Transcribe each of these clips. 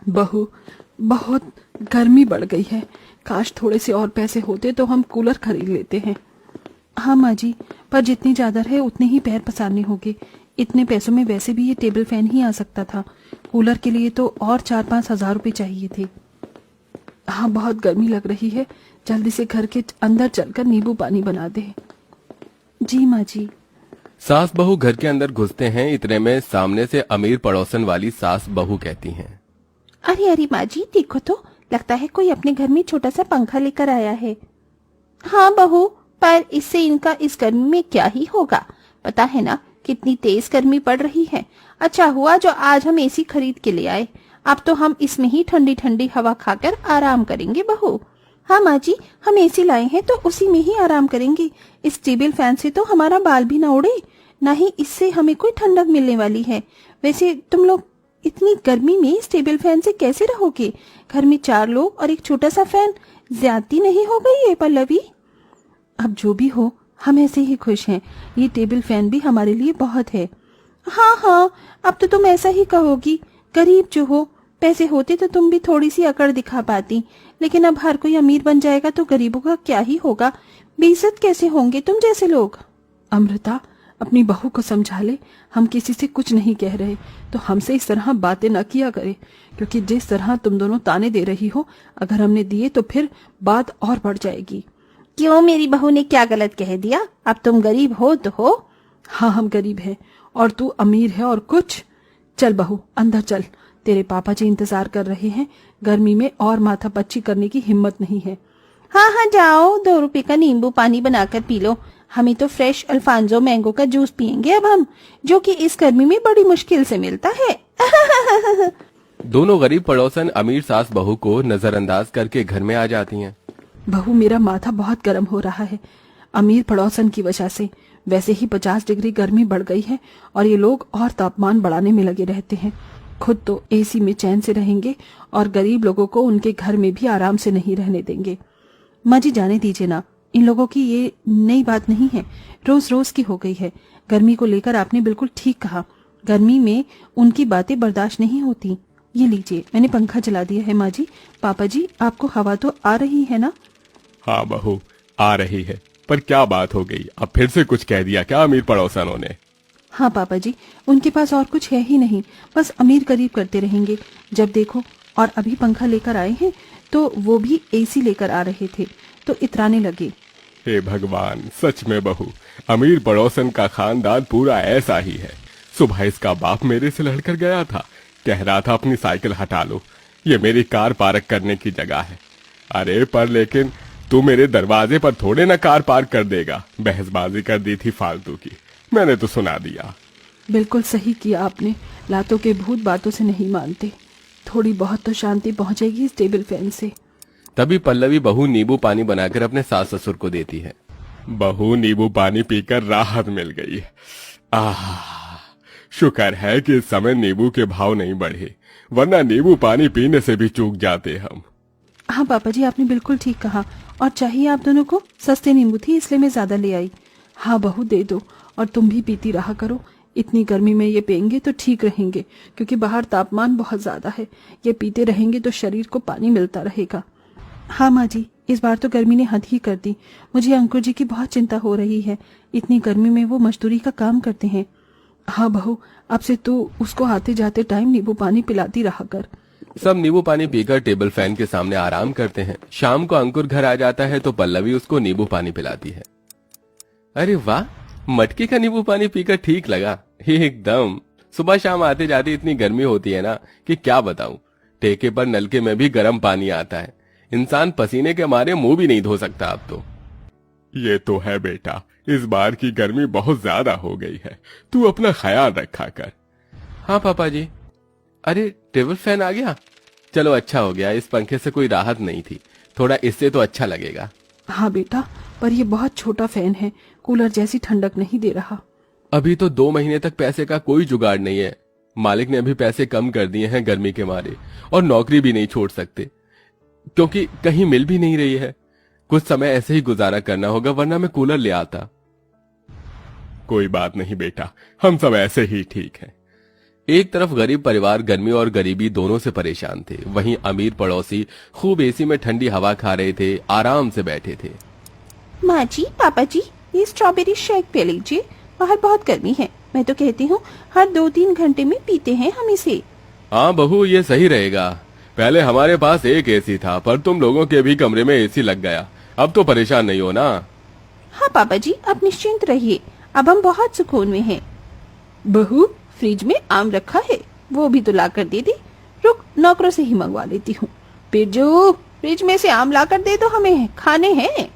बहू, बहुत गर्मी बढ़ गई है। काश थोड़े से और पैसे होते तो हम कूलर खरीद लेते हैं। हाँ माँ जी, पर जितनी चादर है उतने ही पैर पसारने होंगे। इतने पैसों में वैसे भी ये टेबल फैन ही आ सकता था। कूलर के लिए तो और 4-5 हजार रुपये चाहिए थे। हाँ, बहुत गर्मी लग रही है। जल्दी से घर के अंदर चलकर नींबू पानी बना दे। जी माँ जी। सास बहू घर के अंदर घुसते हैं। इतने में सामने से अमीर पड़ोसन वाली सास बहू कहती हैं, अरे अरे माँ जी, देखो तो, लगता है कोई अपने घर में छोटा सा पंखा लेकर आया है। हाँ बहू, पर इससे इनका इस गर्मी में क्या ही होगा। पता है ना कितनी तेज गर्मी पड़ रही है। अच्छा हुआ जो आज हम एसी खरीद के ले आए। अब तो हम इसमें ही ठंडी ठंडी हवा खाकर आराम करेंगे बहू। हाँ माँ जी, हम एसी लाए हैं तो उसी में ही आराम करेंगे। इस टेबल फैन से तो हमारा बाल भी ना उड़े, ना ही इससे हमें कोई ठंडक मिलने वाली है। वैसे तुम लोग इतनी गर्मी में इस टेबल फैन से कैसे रहोगे? घर में 4 लोग और एक छोटा सा फैन, ज्यादती नहीं हो गई है पल्लवी? अब जो भी हो, हम ऐसे ही खुश हैं। ये टेबल फैन भी हमारे लिए बहुत है। हाँ हाँ, अब तो तुम ऐसा ही कहोगी। गरीब जो हो, पैसे होते तो तुम भी थोड़ी सी अकड़ दिखा पाती। लेकिन अब हर कोई अमीर बन जाएगा तो गरीबों का क्या ही होगा। बेइज्जत कैसे होंगे तुम जैसे लोग। अमृता, अपनी बहू को समझा ले। हम किसी से कुछ नहीं कह रहे, तो हमसे इस तरह बातें न किया करे। क्योंकि जिस तरह तुम दोनों ताने दे रही हो, अगर हमने दिए तो फिर बात और बढ़ जाएगी। क्यों, मेरी बहू ने क्या गलत कह दिया? अब तुम गरीब हो तो हो। हाँ, हम गरीब हैं और तू अमीर है और कुछ। चल बहू, अंदर चल। तेरे पापा जी इंतजार कर रहे हैं। गर्मी में और माथा पच्ची करने की हिम्मत नहीं है। हाँ हाँ, जाओ 2 रुपए का नींबू पानी बनाकर पी लो। हमें तो फ्रेश अल्फांजो मैंगो का जूस पियेंगे अब हम, जो कि इस गर्मी में बड़ी मुश्किल से मिलता है। दोनों गरीब पड़ोसन अमीर सास बहू को नजरअंदाज करके घर में आ जाती हैं। बहू, मेरा माथा बहुत गर्म हो रहा है, अमीर पड़ोसन की वजह से। वैसे ही 50 डिग्री गर्मी बढ़ गई है और ये लोग और तापमान बढ़ाने में लगे रहते हैं। खुद तो एसी में चैन से रहेंगे और गरीब लोगों को उनके घर में भी आराम से नहीं रहने देंगे। माँ जी, जाने दीजिए ना, इन लोगों की ये नई बात नहीं है, रोज रोज की हो गई है। गर्मी को लेकर आपने बिल्कुल ठीक कहा। गर्मी में उनकी बातें बर्दाश्त नहीं होती। ये लीजिए, मैंने पंखा चला दिया है। माँ जी, पापा जी, आपको हवा तो आ रही है ना? हाँ बहू, आ रही है। पर क्या बात हो गई? अब फिर से कुछ कह दिया क्या अमीर पड़ोसनों ने? हाँ पापा जी, उनके पास और कुछ है ही नहीं, बस अमीर गरीब करते रहेंगे जब देखो। और अभी पंखा लेकर आए हैं तो वो भी एसी लेकर आ रहे थे तो इतराने लगे। हे भगवान, सच में बहू, अमीर पड़ोसन का खानदान पूरा ऐसा ही है। सुबह इसका बाप मेरे से लड़कर गया था, कह रहा था अपनी साइकिल हटा लो, ये मेरी कार पार्क करने की जगह है। अरे पर लेकिन तू मेरे दरवाजे पर थोड़े ना कार पार्क कर देगा। बहसबाजी कर दी थी फालतू की, मैंने तो सुना दिया। बिल्कुल सही किया आपने। लातों के भूत बातों से नहीं मानते। थोड़ी बहुत तो शांति पहुंचेगी इस टेबल फैन से। तभी पल्लवी बहू नींबू पानी बनाकर अपने सास ससुर को देती है। बहू, नींबू पानी पीकर राहत मिल गई। आह, शुक्र है कि इस समय नींबू के भाव नहीं बढ़े, वरना नींबू पानी पीने से भी चूक जाते हम। हाँ पापा जी, आपने बिल्कुल ठीक कहा। और चाहिए आप दोनों को? सस्ते नींबू थी इसलिए मैं ज्यादा ले आई। हाँ बहू, दे दो। और तुम भी पीती रहा करो। इतनी गर्मी में ये पियेंगे तो ठीक रहेंगे, क्योंकि बाहर तापमान बहुत ज्यादा है। ये पीते रहेंगे तो शरीर को पानी मिलता रहेगा। हाँ माँ जी, इस बार तो गर्मी ने हद ही कर दी। मुझे अंकुर जी की बहुत चिंता हो रही है। इतनी गर्मी में वो मजदूरी का काम करते हैं। हाँ बहू, अब से तू उसको आते जाते टाइम नींबू पानी पिलाती रहा कर। सब नींबू पानी पीकर टेबल फैन के सामने आराम करते हैं। शाम को अंकुर घर आ जाता है तो पल्लवी उसको नींबू पानी पिलाती है। अरे वाह, मटके का नींबू पानी पीकर ठीक लगा एकदम। सुबह शाम आते जाते इतनी गर्मी होती है ना कि क्या बताऊं। ठेके पर नलके में भी गर्म पानी आता है, इंसान पसीने के मारे मुंह भी नहीं धो सकता अब तो। ये तो है बेटा, इस बार की गर्मी बहुत ज्यादा हो गई है, तू अपना ख्याल रखा कर। हाँ पापा जी। अरे टेबल फैन आ गया, चलो अच्छा हो गया। इस पंखे से कोई राहत नहीं थी, थोड़ा इससे तो अच्छा लगेगा। हाँ बेटा, पर ये बहुत छोटा फैन है, कूलर जैसी ठंडक नहीं दे रहा। अभी तो 2 महीने तक पैसे का कोई जुगाड़ नहीं है। मालिक ने अभी पैसे कम कर दिए हैं गर्मी के मारे, और नौकरी भी नहीं छोड़ सकते क्योंकि कहीं मिल भी नहीं रही है। कुछ समय ऐसे ही गुजारा करना होगा, वरना मैं कूलर ले आता। कोई बात नहीं बेटा, हम सब ऐसे ही ठीक हैं। एक तरफ गरीब परिवार गर्मी और गरीबी दोनों से परेशान थे, वहीं अमीर पड़ोसी खूब एसी में ठंडी हवा खा रहे थे, आराम से बैठे थे। माँ जी, पापा जी, ये स्ट्रॉबेरी शेक पी लीजिए, बाहर बहुत गर्मी है। मैं तो कहती हूँ हर 2-3 घंटे में पीते हैं हम इसे। हाँ बहू, ये सही रहेगा। पहले हमारे पास एक एसी था, पर तुम लोगों के भी कमरे में एसी लग गया। अब तो परेशान नहीं हो ना? हाँ पापा जी, आप निश्चिंत रहिए, अब हम बहुत सुकून में हैं। बहू, फ्रिज में आम रखा है, वो भी तो ला कर दे दी। रुक, नौकरों से ही मंगवा लेती हूँ। बिरजू, फ्रिज में से आम ला कर दे दो, हमें खाने हैं।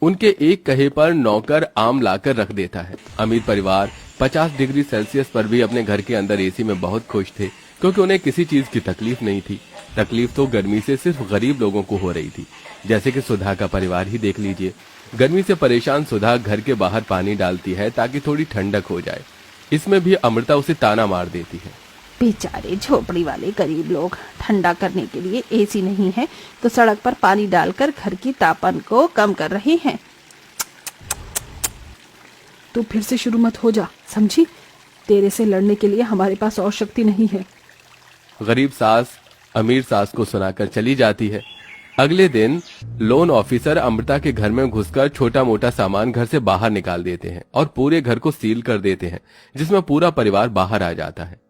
उनके एक कहे पर नौकर आम लाकर रख देता है। अमीर परिवार 50 डिग्री सेल्सियस पर भी अपने घर के अंदर एसी में बहुत खुश थे, क्योंकि उन्हें किसी चीज की तकलीफ नहीं थी। तकलीफ तो गर्मी से सिर्फ गरीब लोगों को हो रही थी, जैसे कि सुधा का परिवार ही देख लीजिए। गर्मी से परेशान सुधा घर के बाहर पानी डालती है ताकि थोड़ी ठंडक हो जाए। इसमें भी अमृता उसे ताना मार देती है। बेचारे झोपड़ी वाले गरीब लोग, ठंडा करने के लिए एसी नहीं है तो सड़क पर पानी डालकर घर की तापन को कम कर रहे हैं। तू फिर से शुरू मत हो जा, समझी? तेरे से लड़ने के लिए हमारे पास और शक्ति नहीं है। गरीब सास अमीर सास को सुनाकर चली जाती है। अगले दिन लोन ऑफिसर अमृता के घर में घुसकर छोटा मोटा सामान घर से बाहर निकाल देते हैं और पूरे घर को सील कर देते हैं, जिसमें पूरा परिवार बाहर आ जाता है।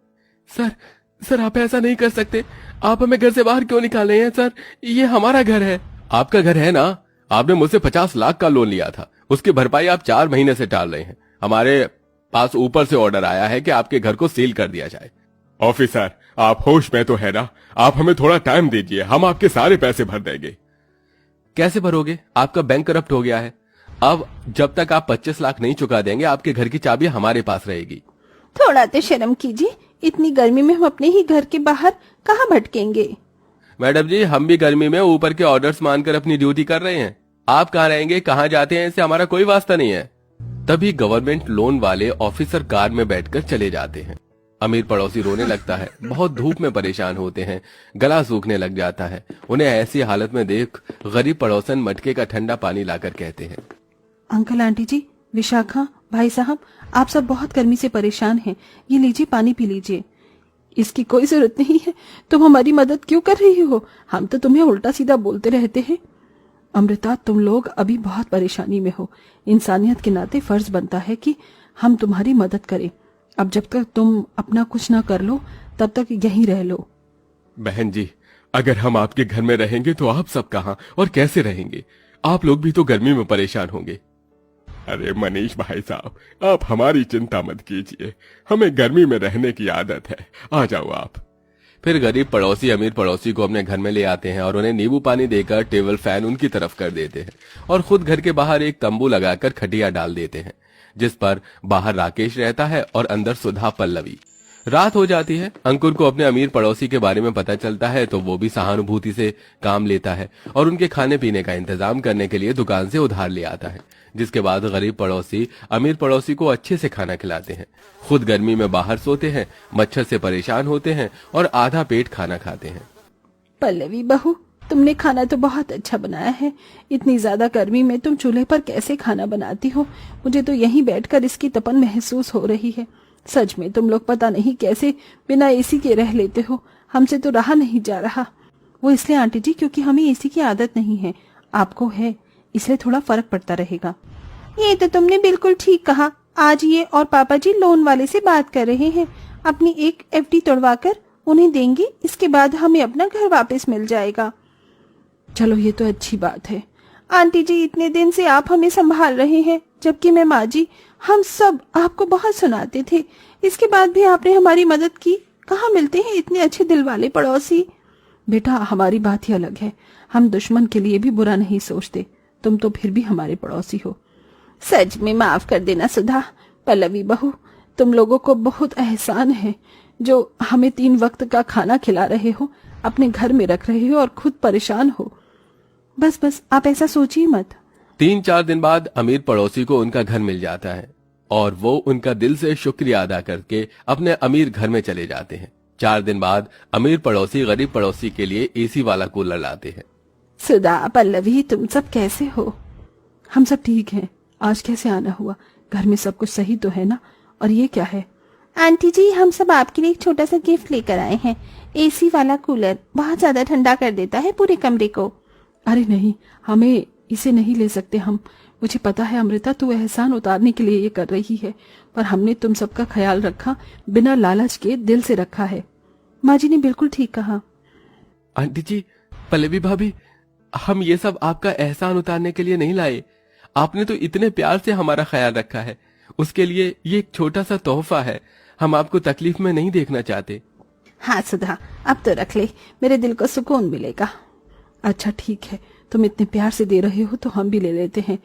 सर आप ऐसा नहीं कर सकते। आप हमें घर से बाहर क्यों निकाले हैं सर? ये हमारा घर है। आपका घर है ना? आपने मुझसे 50 लाख का लोन लिया था, उसकी भरपाई आप 4 महीने से टाल रहे हैं। हमारे पास ऊपर से ऑर्डर आया है कि आपके घर को सील कर दिया जाए। ऑफिसर, आप होश में तो है ना? आप हमें थोड़ा टाइम दीजिए, हम आपके सारे पैसे भर देंगे। कैसे भरोगे? आपका बैंक करप्ट हो गया है। अब जब तक आप 25 लाख नहीं चुका देंगे, आपके घर की चाबी हमारे पास रहेगी। थोड़ा तो शर्म कीजिए, इतनी गर्मी में हम अपने ही घर के बाहर कहाँ भटकेंगे? मैडम जी, हम भी गर्मी में ऊपर के ऑर्डर्स मानकर अपनी ड्यूटी कर रहे हैं। आप कहाँ रहेंगे, कहाँ जाते हैं, इससे हमारा कोई वास्ता नहीं है। तभी गवर्नमेंट लोन वाले ऑफिसर कार में बैठकर चले जाते हैं। अमीर पड़ोसी रोने लगता है, बहुत धूप में परेशान होते हैं, गला सूखने लग जाता है। उन्हें ऐसी हालत में देख गरीब पड़ोसन मटके का ठंडा पानी लाकर कहते हैं, अंकल आंटी जी, विशाखा, भाई साहब, आप सब बहुत गर्मी से परेशान हैं, ये लीजिए पानी पी लीजिए। इसकी कोई जरूरत नहीं है, तुम हमारी मदद क्यों कर रही हो? हम तो तुम्हें उल्टा सीधा बोलते रहते हैं। अमृता, तुम लोग अभी बहुत परेशानी में हो। इंसानियत के नाते फर्ज बनता है कि हम तुम्हारी मदद करें। अब जब तक तुम अपना कुछ ना कर लो, तब तक यहीं रह लो। बहन जी, अगर हम आपके घर में रहेंगे तो आप सब कहाँ और कैसे रहेंगे? आप लोग भी तो गर्मी में परेशान होंगे। अरे मनीष भाई साहब, आप हमारी चिंता मत कीजिए, हमें गर्मी में रहने की आदत है, आ जाओ आप। फिर गरीब पड़ोसी अमीर पड़ोसी को अपने घर में ले आते हैं और उन्हें नींबू पानी देकर टेबल फैन उनकी तरफ कर देते हैं और खुद घर के बाहर एक तंबू लगाकर खटिया डाल देते हैं, जिस पर बाहर राकेश रहता है और अंदर सुधा पल्लवी। रात हो जाती है। अंकुर को अपने अमीर पड़ोसी के बारे में पता चलता है तो वो भी सहानुभूति से काम लेता है और उनके खाने पीने का इंतजाम करने के लिए दुकान से उधार ले आता है, जिसके बाद गरीब पड़ोसी अमीर पड़ोसी को अच्छे से खाना खिलाते हैं। खुद गर्मी में बाहर सोते हैं, मच्छर से परेशान होते हैं और आधा पेट खाना खाते हैं। पल्लवी बहू, तुमने खाना तो बहुत अच्छा बनाया है। इतनी ज्यादा गर्मी में तुम चूल्हे पर कैसे खाना बनाती हो? मुझे तो यहीं बैठकर इसकी तपन महसूस हो रही है। सच में तुम लोग पता नहीं कैसे बिना एसी के रह लेते हो। हमसे तो रहा नहीं जा रहा। वो इसलिए आंटी जी, क्योंकि हमें एसी की आदत नहीं है, आपको है, इसलिए थोड़ा फर्क पड़ता रहेगा। ये तो तुमने बिल्कुल ठीक कहा। आज ये और पापा जी लोन वाले से बात कर रहे हैं, अपनी एक एफडी तोड़वा कर उन्हें देंगे, इसके बाद हमें अपना घर वापस मिल जाएगा। चलो, ये तो अच्छी बात है। आंटी जी, इतने दिन से आप हमें संभाल रहे हैं, जबकि मैं माँ जी, हम सब आपको बहुत सुनाते थे, इसके बाद भी आपने हमारी मदद की। कहाँ मिलते हैं इतने अच्छे दिल वाले पड़ोसी? बेटा, हमारी बात ही अलग है। हम दुश्मन के लिए भी बुरा नहीं सोचते। तुम तो फिर भी हमारे पड़ोसी हो। सच में माफ कर देना सुधा। पल्लवी बहू, तुम लोगों को बहुत एहसान है जो हमें 3 वक्त का खाना खिला रहे हो, अपने घर में रख रहे हो और खुद परेशान हो। बस बस, आप ऐसा सोचिए मत। 3-4 दिन बाद अमीर पड़ोसी को उनका घर मिल जाता है और वो उनका दिल से शुक्रिया अदा करके अपने अमीर घर में चले जाते हैं। 4 दिन बाद अमीर पड़ोसी गरीब पड़ोसी के लिए एसी वाला कूलर लाते हैं। सुधा, पल्लवी, तुम सब कैसे हो? हम सब ठीक हैं। आज कैसे आना हुआ? घर में सब कुछ सही तो है ना? और ये क्या है? आंटी जी, हम सब आपके लिए एक छोटा सा गिफ्ट लेकर आए हैं। एसी वाला कूलर बहुत ज्यादा ठंडा कर देता है पूरे कमरे को। अरे नहीं, हमें इसे नहीं ले सकते हम। मुझे पता है अमृता, तू एहसान उतारने के लिए ये कर रही है, पर हमने तुम सबका ख्याल रखा, बिना लालच के दिल से रखा है। माँ जी ने बिल्कुल ठीक कहा। आंटी जी, पल्लवी भाभी, हम ये सब आपका एहसान उतारने के लिए नहीं लाए। आपने तो इतने प्यार से हमारा ख्याल रखा है, उसके लिए ये एक छोटा सा तोहफा है। हम आपको तकलीफ में नहीं देखना चाहते। हाँ सुधा, अब तो रख ले, मेरे दिल को सुकून मिलेगा। अच्छा ठीक है, तुम इतने प्यार से दे रहे हो तो हम भी ले लेते हैं।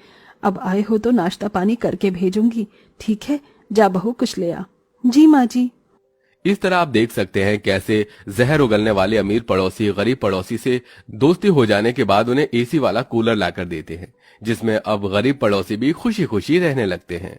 अब आए हो तो नाश्ता पानी करके भेजूंगी, ठीक है? जा बहू, कुछ ले आ। जी माँ जी। इस तरह आप देख सकते हैं कैसे जहर उगलने वाले अमीर पड़ोसी गरीब पड़ोसी से दोस्ती हो जाने के बाद उन्हें एसी वाला कूलर लाकर देते हैं, जिसमें अब गरीब पड़ोसी भी खुशी खुशी रहने लगते हैं।